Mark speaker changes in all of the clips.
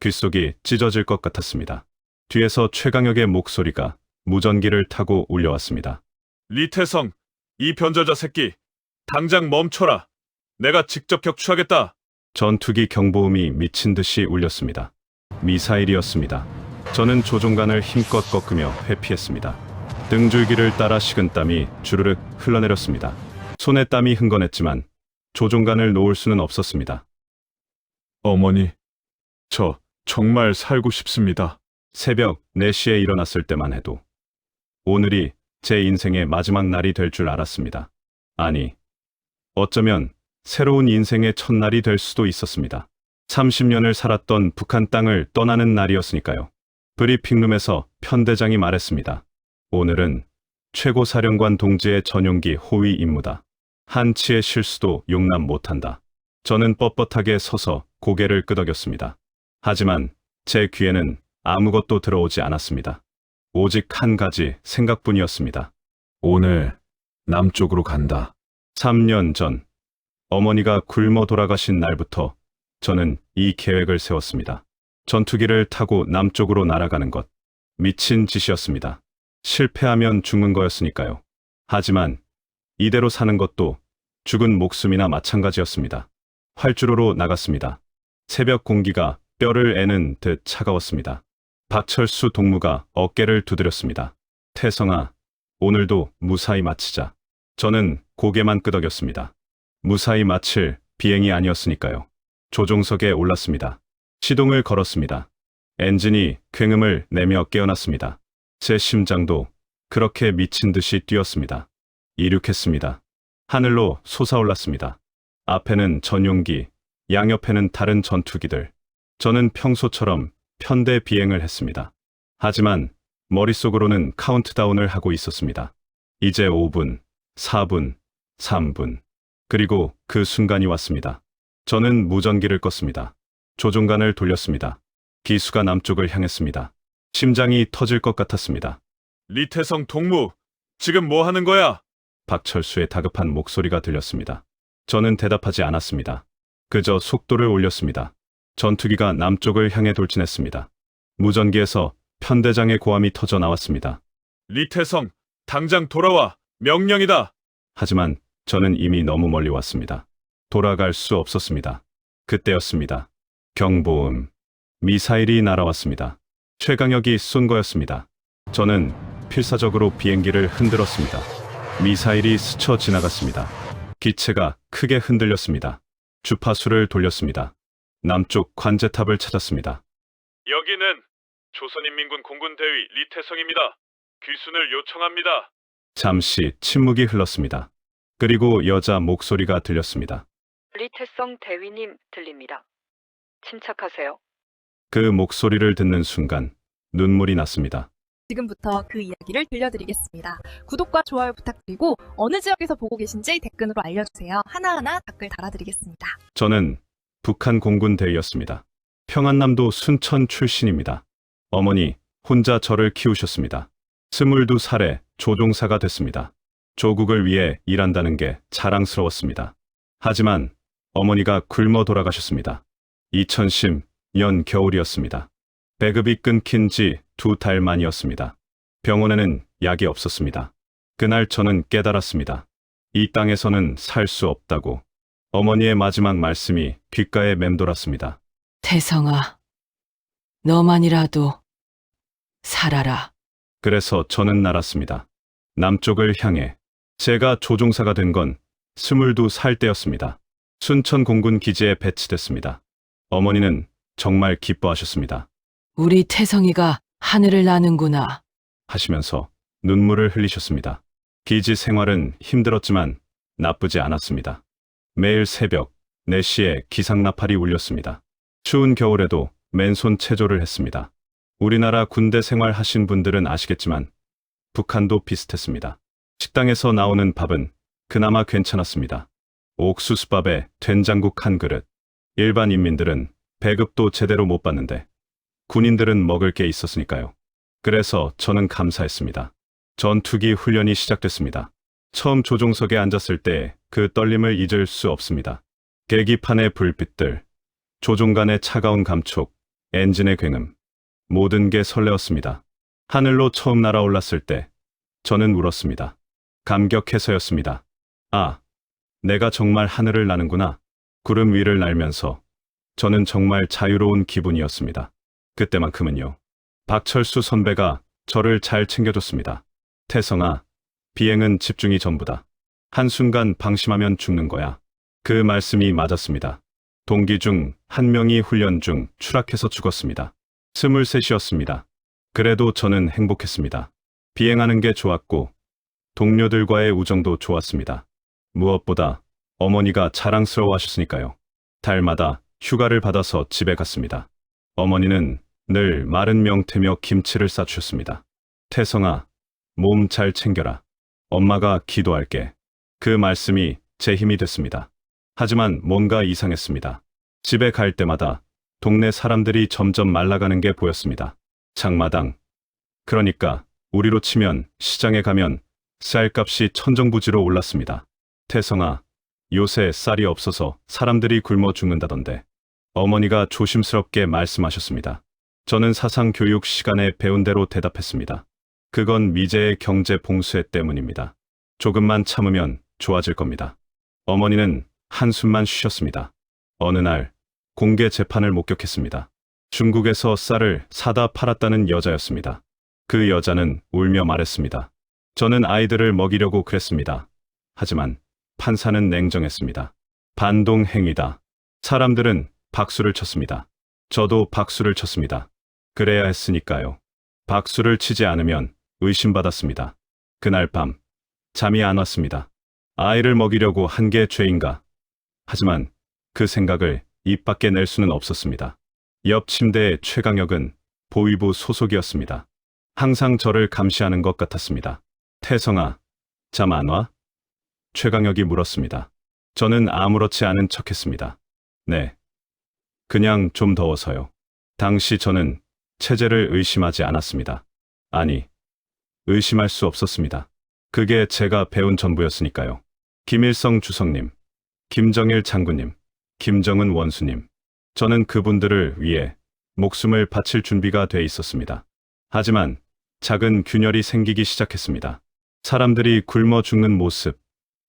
Speaker 1: 귓속이 찢어질 것 같았습니다. 뒤에서 최강혁의 목소리가 무전기를 타고 울려왔습니다.
Speaker 2: 리태성, 이 변절자 새끼, 당장 멈춰라. 내가 직접 격추하겠다.
Speaker 1: 전투기 경보음이 미친 듯이 울렸습니다. 미사일이었습니다. 저는 조종관을 힘껏 꺾으며 회피했습니다. 등줄기를 따라 식은땀이 주르륵 흘러내렸습니다. 손에 땀이 흥건했지만 조종관을 놓을 수는 없었습니다.
Speaker 2: 어머니, 저 정말 살고 싶습니다.
Speaker 1: 새벽 4시에 일어났을 때만 해도 오늘이 제 인생의 마지막 날이 될 줄 알았습니다. 아니, 어쩌면 새로운 인생의 첫날이 될 수도 있었습니다. 30년을 살았던 북한 땅을 떠나는 날이었으니까요. 브리핑룸에서 편대장이 말했습니다. 오늘은 최고사령관 동지의 전용기 호위 임무다. 한치의 실수도 용납 못한다. 저는 뻣뻣하게 서서 고개를 끄덕였습니다. 하지만 제 귀에는 아무것도 들어오지 않았습니다. 오직 한 가지 생각뿐이었습니다.
Speaker 2: 오늘 남쪽으로 간다.
Speaker 1: 3년 전 어머니가 굶어 돌아가신 날부터 저는 이 계획을 세웠습니다. 전투기를 타고 남쪽으로 날아가는 것. 미친 짓이었습니다. 실패하면 죽는 거였으니까요. 하지만 이대로 사는 것도 죽은 목숨이나 마찬가지였습니다. 활주로로 나갔습니다. 새벽 공기가 뼈를 애는 듯 차가웠습니다. 박철수 동무가 어깨를 두드렸습니다. 태성아, 오늘도 무사히 마치자. 저는 고개만 끄덕였습니다. 무사히 마칠 비행이 아니었으니까요. 조종석에 올랐습니다. 시동을 걸었습니다. 엔진이 굉음을 내며 깨어났습니다. 제 심장도 그렇게 미친 듯이 뛰었습니다. 이륙했습니다. 하늘로 솟아올랐습니다. 앞에는 전용기, 양옆에는 다른 전투기들. 저는 평소처럼 편대 비행을 했습니다. 하지만 머릿속으로는 카운트다운을 하고 있었습니다. 이제 5분, 4분, 3분. 그리고 그 순간이 왔습니다. 저는 무전기를 껐습니다. 조종관을 돌렸습니다. 기수가 남쪽을 향했습니다. 심장이 터질 것 같았습니다.
Speaker 2: 리태성 동무, 지금 뭐 하는 거야?
Speaker 1: 박철수의 다급한 목소리가 들렸습니다. 저는 대답하지 않았습니다. 그저 속도를 올렸습니다. 전투기가 남쪽을 향해 돌진했습니다. 무전기에서 편대장의 고함이 터져 나왔습니다.
Speaker 2: 리태성, 당장 돌아와. 명령이다.
Speaker 1: 하지만 저는 이미 너무 멀리 왔습니다. 돌아갈 수 없었습니다. 그때였습니다. 경보음. 미사일이 날아왔습니다. 최강혁이 쏜 거였습니다. 저는 필사적으로 비행기를 흔들었습니다. 미사일이 스쳐 지나갔습니다. 기체가 크게 흔들렸습니다. 주파수를 돌렸습니다. 남쪽 관제탑을 찾았습니다.
Speaker 2: 여기는 조선인민군 공군대위 리태성입니다. 귀순을 요청합니다.
Speaker 1: 잠시 침묵이 흘렀습니다. 그리고 여자 목소리가 들렸습니다.
Speaker 3: 리태성 대위님 들립니다. 침착하세요.
Speaker 1: 그 목소리를 듣는 순간 눈물이 났습니다.
Speaker 4: 지금부터 그 이야기를 들려드리겠습니다. 구독과 좋아요 부탁드리고 어느 지역에서 보고 계신지 댓글로 알려주세요. 하나하나 댓글 달아드리겠습니다.
Speaker 1: 저는 북한 공군 대위였습니다. 평안남도 순천 출신입니다. 어머니 혼자 저를 키우셨습니다. 22살에 조종사가 됐습니다. 조국을 위해 일한다는 게 자랑스러웠습니다. 하지만 어머니가 굶어 돌아가셨습니다. 2010년 겨울이었습니다. 배급이 끊긴 지 2달 만이었습니다. 병원에는 약이 없었습니다. 그날 저는 깨달았습니다. 이 땅에서는 살 수 없다고. 어머니의 마지막 말씀이 귓가에 맴돌았습니다.
Speaker 5: 태성아, 너만이라도 살아라.
Speaker 1: 그래서 저는 날았습니다. 남쪽을 향해. 제가 조종사가 된 건 22살 때였습니다. 순천 공군 기지에 배치됐습니다. 어머니는 정말 기뻐하셨습니다.
Speaker 5: 우리 태성이가 하늘을 나는구나.
Speaker 1: 하시면서 눈물을 흘리셨습니다. 기지 생활은 힘들었지만 나쁘지 않았습니다. 매일 새벽 4시에 기상나팔이 울렸습니다. 추운 겨울에도 맨손 체조를 했습니다. 우리나라 군대 생활 하신 분들은 아시겠지만 북한도 비슷했습니다. 식당에서 나오는 밥은 그나마 괜찮았습니다. 옥수수밥에 된장국 한 그릇. 일반 인민들은 배급도 제대로 못 받는데 군인들은 먹을 게 있었으니까요. 그래서 저는 감사했습니다. 전투기 훈련이 시작됐습니다. 처음 조종석에 앉았을 때 그 떨림을 잊을 수 없습니다. 계기판의 불빛들, 조종관의 차가운 감촉, 엔진의 굉음, 모든 게 설레었습니다. 하늘로 처음 날아올랐을 때 저는 울었습니다. 감격해서였습니다. 아, 내가 정말 하늘을 나는구나. 구름 위를 날면서 저는 정말 자유로운 기분이었습니다. 그때만큼은요. 박철수 선배가 저를 잘 챙겨줬습니다. 태성아, 비행은 집중이 전부다. 한순간 방심하면 죽는 거야. 그 말씀이 맞았습니다. 동기 중 한 명이 훈련 중 추락해서 죽었습니다. 23이었습니다. 그래도 저는 행복했습니다. 비행하는 게 좋았고 동료들과의 우정도 좋았습니다. 무엇보다 어머니가 자랑스러워하셨으니까요. 달마다 휴가를 받아서 집에 갔습니다. 어머니는 늘 마른 명태며 김치를 싸주셨습니다. 태성아, 몸 잘 챙겨라. 엄마가 기도할게. 그 말씀이 제 힘이 됐습니다. 하지만 뭔가 이상했습니다. 집에 갈 때마다 동네 사람들이 점점 말라가는 게 보였습니다. 장마당, 그러니까 우리로 치면 시장에 가면 쌀값이 천정부지로 올랐습니다. 태성아, 요새 쌀이 없어서 사람들이 굶어 죽는다던데. 어머니가 조심스럽게 말씀하셨습니다. 저는 사상교육 시간에 배운 대로 대답했습니다. 그건 미제의 경제 봉쇄 때문입니다. 조금만 참으면 좋아질 겁니다. 어머니는 한숨만 쉬셨습니다. 어느 날 공개 재판을 목격했습니다. 중국에서 쌀을 사다 팔았다는 여자였습니다. 그 여자는 울며 말했습니다. 저는 아이들을 먹이려고 그랬습니다. 하지만 판사는 냉정했습니다. 반동 행위다. 사람들은 박수를 쳤습니다. 저도 박수를 쳤습니다. 그래야 했으니까요. 박수를 치지 않으면 의심받았습니다. 그날 밤 잠이 안 왔습니다. 아이를 먹이려고 한 게 죄인가? 하지만 그 생각을 입 밖에 낼 수는 없었습니다. 옆 침대의 최강혁은 보위부 소속이었습니다. 항상 저를 감시하는 것 같았습니다. 태성아, 잠 안 와? 최강혁이 물었습니다. 저는 아무렇지 않은 척했습니다. 네. 그냥 좀 더워서요. 당시 저는 체제를 의심하지 않았습니다. 아니, 의심할 수 없었습니다. 그게 제가 배운 전부였으니까요. 김일성 주석님, 김정일 장군님, 김정은 원수님. 저는 그분들을 위해 목숨을 바칠 준비가 돼 있었습니다. 하지만 작은 균열이 생기기 시작했습니다. 사람들이 굶어 죽는 모습,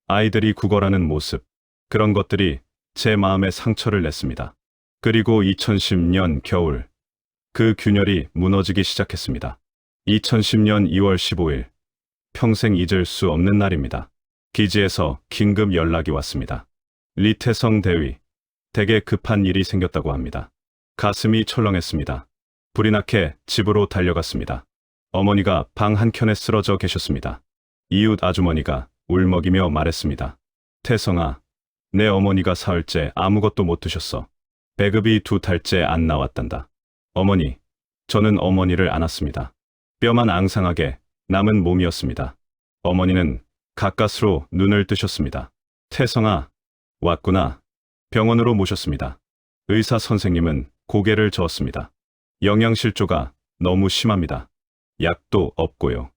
Speaker 1: 아이들이 구걸하는 모습, 그런 것들이 제 마음에 상처를 냈습니다. 그리고 2010년 겨울, 그 균열이 무너지기 시작했습니다. 2010년 2월 15일, 평생 잊을 수 없는 날입니다. 기지에서 긴급 연락이 왔습니다. 리태성 대위, 되게 급한 일이 생겼다고 합니다. 가슴이 철렁했습니다. 불이 나게 집으로 달려갔습니다. 어머니가 방 한켠에 쓰러져 계셨습니다. 이웃 아주머니가 울먹이며 말했습니다. 태성아, 내 어머니가 사흘째 아무것도 못 드셨어. 배급이 2달째 안 나왔단다. 어머니, 저는 어머니를 안았습니다. 뼈만 앙상하게 남은 몸이었습니다. 어머니는 가까스로 눈을 뜨셨습니다. 태성아, 왔구나. 병원으로 모셨습니다. 의사 선생님은 고개를 저었습니다. 영양실조가 너무 심합니다. 약도 없고요.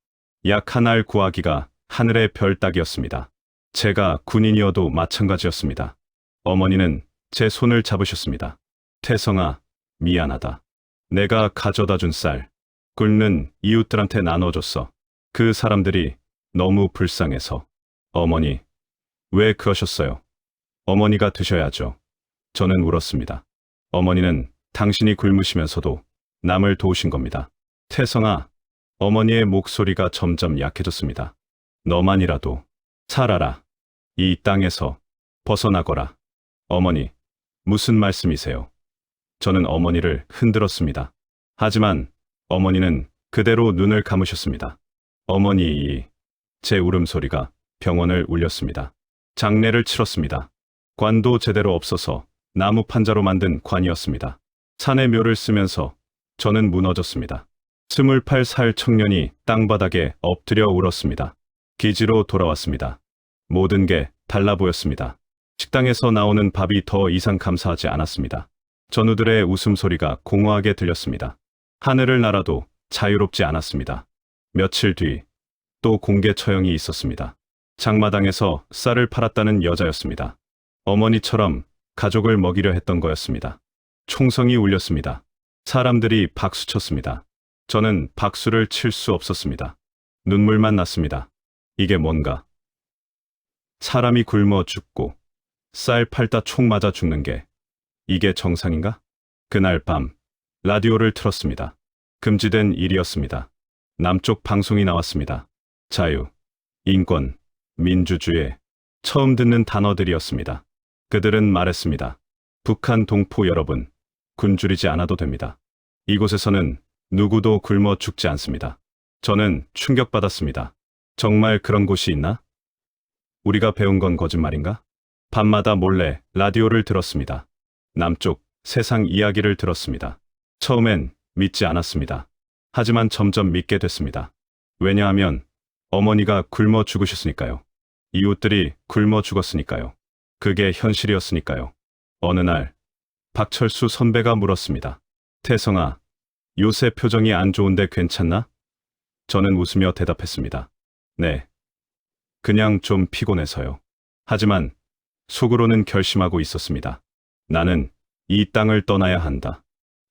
Speaker 1: 약 하나를 구하기가 하늘의 별 따기였습니다. 제가 군인이어도 마찬가지였습니다. 어머니는 제 손을 잡으셨습니다. 태성아, 미안하다. 내가 가져다 준 쌀, 굶는 이웃들한테 나눠줬어. 그 사람들이 너무 불쌍해서. 어머니, 왜 그러셨어요? 어머니가 드셔야죠. 저는 울었습니다. 어머니는 당신이 굶으시면서도 남을 도우신 겁니다. 태성아, 어머니의 목소리가 점점 약해졌습니다. 너만이라도 살아라. 이 땅에서 벗어나거라. 어머니, 무슨 말씀이세요? 저는 어머니를 흔들었습니다. 하지만 어머니는 그대로 눈을 감으셨습니다. 어머니, 제 울음소리가 병원을 울렸습니다. 장례를 치렀습니다. 관도 제대로 없어서 나무 판자로 만든 관이었습니다. 산의 묘를 쓰면서 저는 무너졌습니다. 28살 청년이 땅바닥에 엎드려 울었습니다. 기지로 돌아왔습니다. 모든 게 달라 보였습니다. 식당에서 나오는 밥이 더 이상 감사하지 않았습니다. 전우들의 웃음소리가 공허하게 들렸습니다. 하늘을 날아도 자유롭지 않았습니다. 며칠 뒤 또 공개 처형이 있었습니다. 장마당에서 쌀을 팔았다는 여자였습니다. 어머니처럼 가족을 먹이려 했던 거였습니다. 총성이 울렸습니다. 사람들이 박수쳤습니다. 저는 박수를 칠 수 없었습니다. 눈물만 났습니다. 이게 뭔가? 사람이 굶어 죽고 쌀 팔다 총 맞아 죽는 게 이게 정상인가? 그날 밤 라디오를 틀었습니다. 금지된 일이었습니다. 남쪽 방송이 나왔습니다. 자유, 인권, 민주주의. 처음 듣는 단어들이었습니다. 그들은 말했습니다. 북한 동포 여러분, 굶주리지 않아도 됩니다. 이곳에서는 누구도 굶어 죽지 않습니다. 저는 충격받았습니다. 정말 그런 곳이 있나? 우리가 배운 건 거짓말인가? 밤마다 몰래 라디오를 들었습니다. 남쪽 세상 이야기를 들었습니다. 처음엔 믿지 않았습니다. 하지만 점점 믿게 됐습니다. 왜냐하면 어머니가 굶어 죽으셨으니까요. 이웃들이 굶어 죽었으니까요. 그게 현실이었으니까요. 어느 날 박철수 선배가 물었습니다. 태성아, 요새 표정이 안 좋은데 괜찮나? 저는 웃으며 대답했습니다. 네. 그냥 좀 피곤해서요. 하지만 속으로는 결심하고 있었습니다. 나는 이 땅을 떠나야 한다.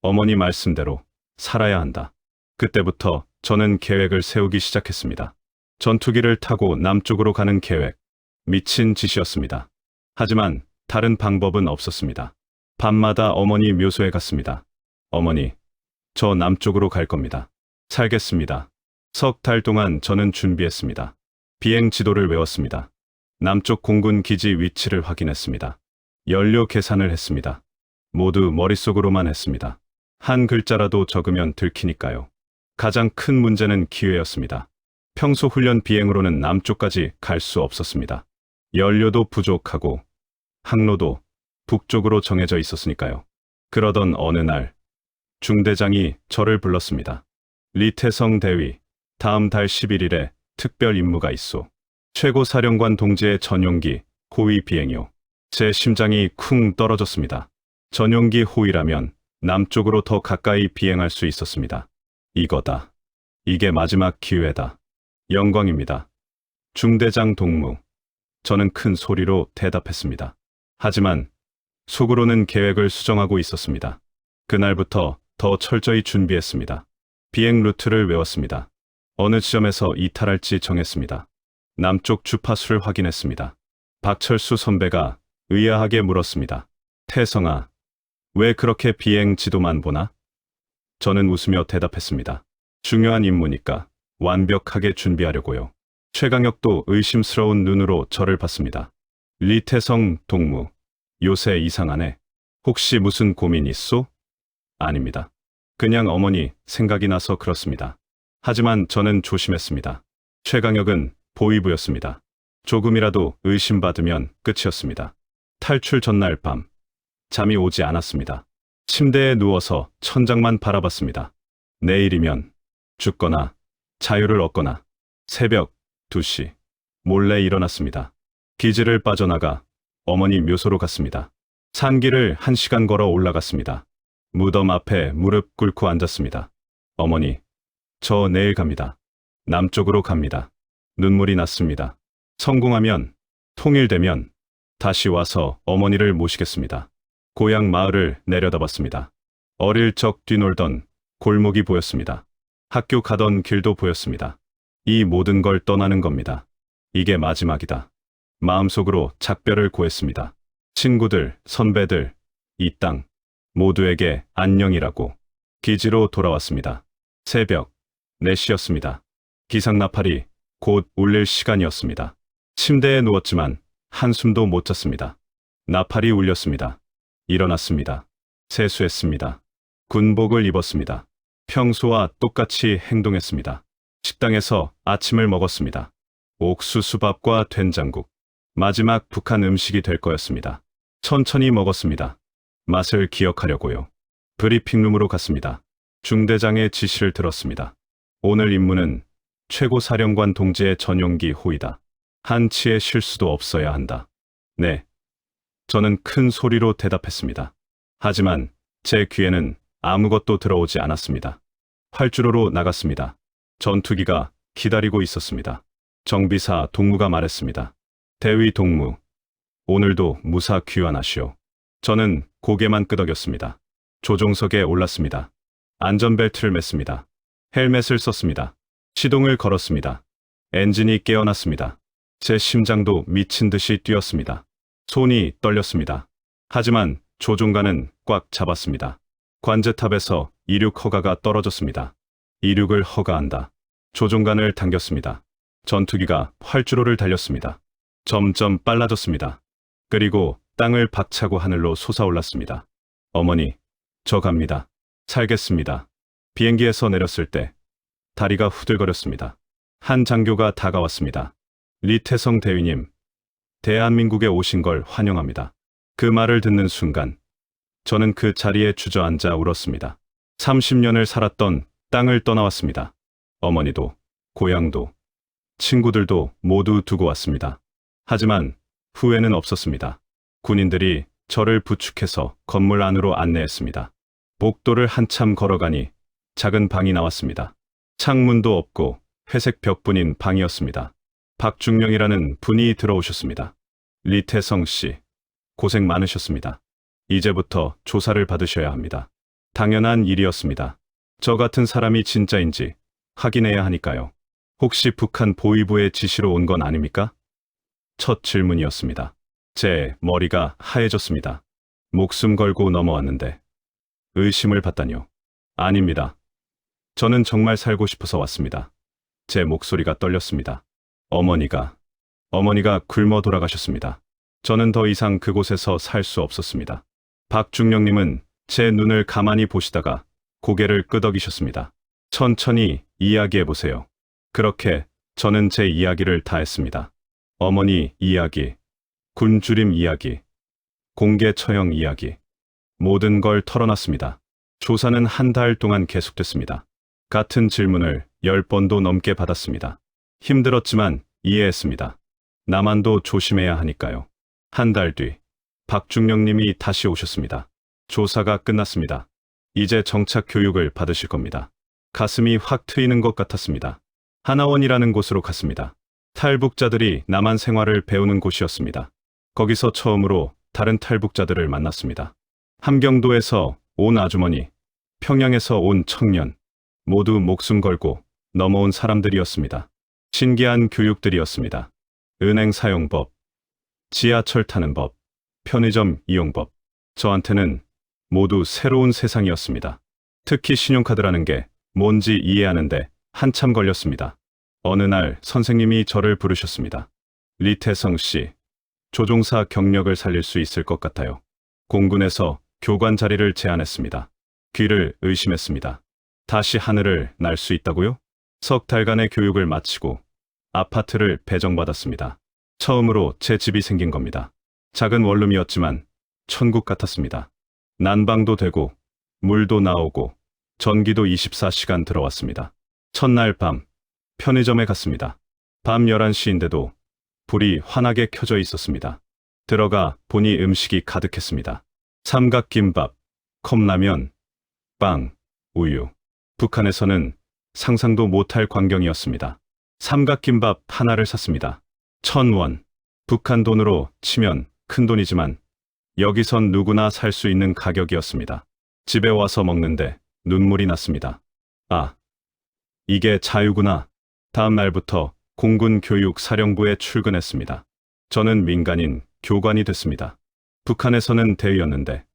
Speaker 1: 어머니 말씀대로 살아야 한다. 그때부터 저는 계획을 세우기 시작했습니다. 전투기를 타고 남쪽으로 가는 계획. 미친 짓이었습니다. 하지만 다른 방법은 없었습니다. 밤마다 어머니 묘소에 갔습니다. 어머니, 저 남쪽으로 갈 겁니다. 살겠습니다. 석 달 동안 저는 준비했습니다. 비행 지도를 외웠습니다. 남쪽 공군 기지 위치를 확인했습니다. 연료 계산을 했습니다. 모두 머릿속으로만 했습니다. 한 글자라도 적으면 들키니까요. 가장 큰 문제는 기회였습니다. 평소 훈련 비행으로는 남쪽까지 갈 수 없었습니다. 연료도 부족하고 항로도 북쪽으로 정해져 있었으니까요. 그러던 어느 날 중대장이 저를 불렀습니다. 리태성 대위, 다음 달 11일에 특별 임무가 있소. 최고사령관 동지의 전용기 호위 비행요. 제 심장이 쿵 떨어졌습니다. 전용기 호위라면 남쪽으로 더 가까이 비행할 수 있었습니다. 이거다. 이게 마지막 기회다. 영광입니다. 중대장 동무. 저는 큰 소리로 대답했습니다. 하지만 속으로는 계획을 수정하고 있었습니다. 그날부터 더 철저히 준비했습니다. 비행 루트를 외웠습니다. 어느 지점에서 이탈할지 정했습니다. 남쪽 주파수를 확인했습니다. 박철수 선배가 의아하게 물었습니다. 태성아, 왜 그렇게 비행 지도만 보나? 저는 웃으며 대답했습니다. 중요한 임무니까 완벽하게 준비하려고요. 최강혁도 의심스러운 눈으로 저를 봤습니다. 리태성 동무, 요새 이상하네. 혹시 무슨 고민 있소? 아닙니다. 그냥 어머니 생각이 나서 그렇습니다. 하지만 저는 조심했습니다. 최강혁은 보위부였습니다. 조금이라도 의심받으면 끝이었습니다. 탈출 전날 밤, 잠이 오지 않았습니다. 침대에 누워서 천장만 바라봤습니다. 내일이면 죽거나 자유를 얻거나. 새벽 2시, 몰래 일어났습니다. 기지를 빠져나가 어머니 묘소로 갔습니다. 산길을 1시간 걸어 올라갔습니다. 무덤 앞에 무릎 꿇고 앉았습니다. 어머니, 저 내일 갑니다. 남쪽으로 갑니다. 눈물이 났습니다. 성공하면, 통일되면 다시 와서 어머니를 모시겠습니다. 고향 마을을 내려다봤습니다. 어릴 적 뛰놀던 골목이 보였습니다. 학교 가던 길도 보였습니다. 이 모든 걸 떠나는 겁니다. 이게 마지막이다. 마음속으로 작별을 고했습니다. 친구들, 선배들, 이 땅 모두에게 안녕이라고. 기지로 돌아왔습니다. 새벽 4시였습니다. 기상나팔이 곧 울릴 시간이었습니다. 침대에 누웠지만 한숨도 못 잤습니다. 나팔이 울렸습니다. 일어났습니다. 세수했습니다. 군복을 입었습니다. 평소와 똑같이 행동했습니다. 식당에서 아침을 먹었습니다. 옥수수밥과 된장국. 마지막 북한 음식이 될 거였습니다. 천천히 먹었습니다. 맛을 기억하려고요. 브리핑룸으로 갔습니다. 중대장의 지시를 들었습니다. 오늘 임무는 최고사령관 동지의 전용기 호위다. 한치의 실수도 없어야 한다. 네. 저는 큰 소리로 대답했습니다. 하지만 제 귀에는 아무것도 들어오지 않았습니다. 활주로로 나갔습니다. 전투기가 기다리고 있었습니다. 정비사 동무가 말했습니다. 대위 동무, 오늘도 무사 귀환하시오. 저는 고개만 끄덕였습니다. 조종석에 올랐습니다. 안전벨트를 맸습니다. 헬멧을 썼습니다. 시동을 걸었습니다. 엔진이 깨어났습니다. 제 심장도 미친 듯이 뛰었습니다. 손이 떨렸습니다. 하지만 조종관은 꽉 잡았습니다. 관제탑에서 이륙 허가가 떨어졌습니다. 이륙을 허가한다. 조종관을 당겼습니다. 전투기가 활주로를 달렸습니다. 점점 빨라졌습니다. 그리고 땅을 박차고 하늘로 솟아올랐습니다. 어머니, 저 갑니다. 살겠습니다. 비행기에서 내렸을 때 다리가 후들거렸습니다. 한 장교가 다가왔습니다. 리태성 대위님, 대한민국에 오신 걸 환영합니다. 그 말을 듣는 순간 저는 그 자리에 주저앉아 울었습니다. 30년을 살았던 땅을 떠나왔습니다. 어머니도, 고향도, 친구들도 모두 두고 왔습니다. 하지만 후회는 없었습니다. 군인들이 저를 부축해서 건물 안으로 안내했습니다. 복도를 한참 걸어가니 작은 방이 나왔습니다. 창문도 없고 회색 벽뿐인 방이었습니다. 박중령이라는 분이 들어오셨습니다. 리태성 씨, 고생 많으셨습니다. 이제부터 조사를 받으셔야 합니다. 당연한 일이었습니다. 저 같은 사람이 진짜인지 확인해야 하니까요. 혹시 북한 보위부의 지시로 온 건 아닙니까? 첫 질문이었습니다. 제 머리가 하얘졌습니다. 목숨 걸고 넘어왔는데 의심을 받다뇨. 아닙니다. 저는 정말 살고 싶어서 왔습니다. 제 목소리가 떨렸습니다. 어머니가 굶어 돌아가셨습니다. 저는 더 이상 그곳에서 살 수 없었습니다. 박중령님은 제 눈을 가만히 보시다가 고개를 끄덕이셨습니다. 천천히 이야기해보세요. 그렇게 저는 제 이야기를 다 했습니다. 어머니 이야기, 굶주림 이야기, 공개 처형 이야기, 모든 걸 털어놨습니다. 조사는 한 달 동안 계속됐습니다. 같은 질문을 10번도 넘게 받았습니다. 힘들었지만 이해했습니다. 나만도 조심해야 하니까요. 한 달 뒤, 박중령님이 다시 오셨습니다. 조사가 끝났습니다. 이제 정착 교육을 받으실 겁니다. 가슴이 확 트이는 것 같았습니다. 하나원이라는 곳으로 갔습니다. 탈북자들이 남한 생활을 배우는 곳이었습니다. 거기서 처음으로 다른 탈북자들을 만났습니다. 함경도에서 온 아주머니, 평양에서 온 청년, 모두 목숨 걸고 넘어온 사람들이었습니다. 신기한 교육들이었습니다. 은행 사용법, 지하철 타는 법, 편의점 이용법. 저한테는 모두 새로운 세상이었습니다. 특히 신용카드라는 게 뭔지 이해하는데 한참 걸렸습니다. 어느 날 선생님이 저를 부르셨습니다. 리태성 씨, 조종사 경력을 살릴 수 있을 것 같아요. 공군에서 교관 자리를 제안했습니다. 귀를 의심했습니다. 다시 하늘을 날 수 있다고요? 석 달간의 교육을 마치고 아파트를 배정받았습니다. 처음으로 제 집이 생긴 겁니다. 작은 원룸이었지만 천국 같았습니다. 난방도 되고 물도 나오고 전기도 24시간 들어왔습니다. 첫날 밤 편의점에 갔습니다. 밤 11시인데도 불이 환하게 켜져 있었습니다. 들어가 보니 음식이 가득했습니다. 삼각김밥, 컵라면, 빵, 우유. 북한에서는 상상도 못할 광경이었습니다. 삼각김밥 하나를 샀습니다. 1,000원. 북한 돈으로 치면 큰 돈이지만 여기선 누구나 살 수 있는 가격이었습니다. 집에 와서 먹는데 눈물이 났습니다. 아, 이게 자유구나. 다음 날부터 공군 교육 사령부에 출근했습니다. 저는 민간인 교관이 됐습니다. 북한에서는 대위였는데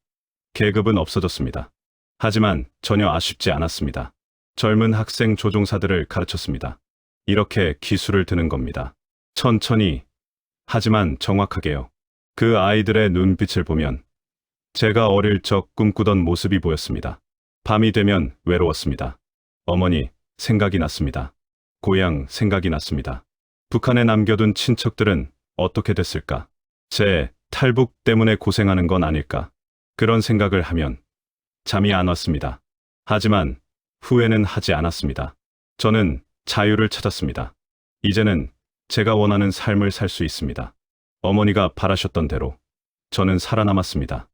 Speaker 1: 계급은 없어졌습니다. 하지만 전혀 아쉽지 않았습니다. 젊은 학생 조종사들을 가르쳤습니다. 이렇게 기술을 드는 겁니다. 천천히, 하지만 정확하게요. 그 아이들의 눈빛을 보면 제가 어릴 적 꿈꾸던 모습이 보였습니다. 밤이 되면 외로웠습니다. 어머니 생각이 났습니다. 고향 생각이 났습니다. 북한에 남겨둔 친척들은 어떻게 됐을까? 제 탈북 때문에 고생하는 건 아닐까? 그런 생각을 하면 잠이 안 왔습니다. 하지만 후회는 하지 않았습니다. 저는 자유를 찾았습니다. 이제는 제가 원하는 삶을 살 수 있습니다. 어머니가 바라셨던 대로 저는 살아남았습니다.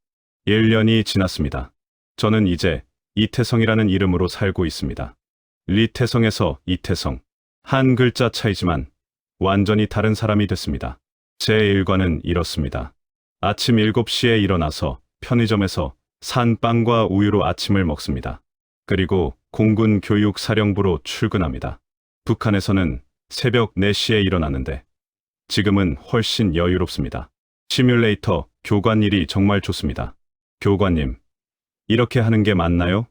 Speaker 1: 1년이 지났습니다. 저는 이제 이태성이라는 이름으로 살고 있습니다. 리태성에서 이태성. 한 글자 차이지만 완전히 다른 사람이 됐습니다. 제 일과는 이렇습니다. 아침 7시에 일어나서 편의점에서 산 빵과 우유로 아침을 먹습니다. 그리고 공군 교육사령부로 출근합니다. 북한에서는 새벽 4시에 일어나는데 지금은 훨씬 여유롭습니다. 시뮬레이터 교관 일이 정말 좋습니다. 교관님, 이렇게 하는 게 맞나요?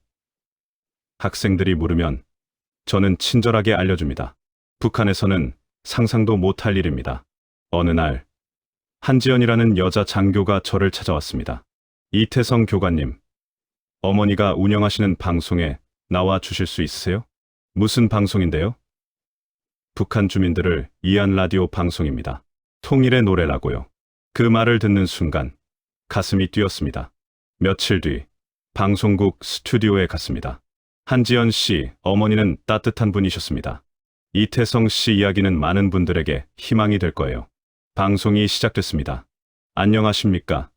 Speaker 1: 학생들이 물으면 저는 친절하게 알려줍니다. 북한에서는 상상도 못할 일입니다. 어느 날 한지연이라는 여자 장교가 저를 찾아왔습니다. 이태성 교관님, 어머니가 운영하시는 방송에 나와 주실 수 있으세요? 무슨 방송인데요? 북한 주민들을 위한 라디오 방송입니다. 통일의 노래라고요. 그 말을 듣는 순간 가슴이 뛰었습니다. 며칠 뒤 방송국 스튜디오에 갔습니다. 한지연 씨 어머니는 따뜻한 분이셨습니다. 이태성 씨 이야기는 많은 분들에게 희망이 될 거예요. 방송이 시작됐습니다. 안녕하십니까?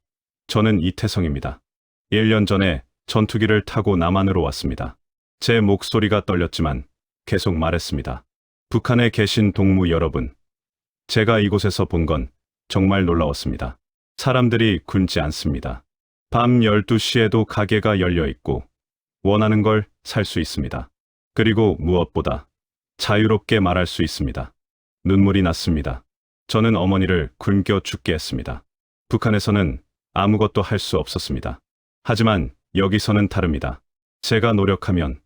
Speaker 1: 저는 이태성입니다. 1년 전에 전투기를 타고 남한으로 왔습니다. 제 목소리가 떨렸지만 계속 말했습니다. 북한에 계신 동무 여러분, 제가 이곳에서 본 건 정말 놀라웠습니다. 사람들이 굶지 않습니다. 밤 12시에도 가게가 열려 있고 원하는 걸 살 수 있습니다. 그리고 무엇보다 자유롭게 말할 수 있습니다. 눈물이 났습니다. 저는 어머니를 굶겨 죽게 했습니다. 북한에서는 아무것도 할 수 없었습니다. 하지만 여기서는 다릅니다. 제가 노력하면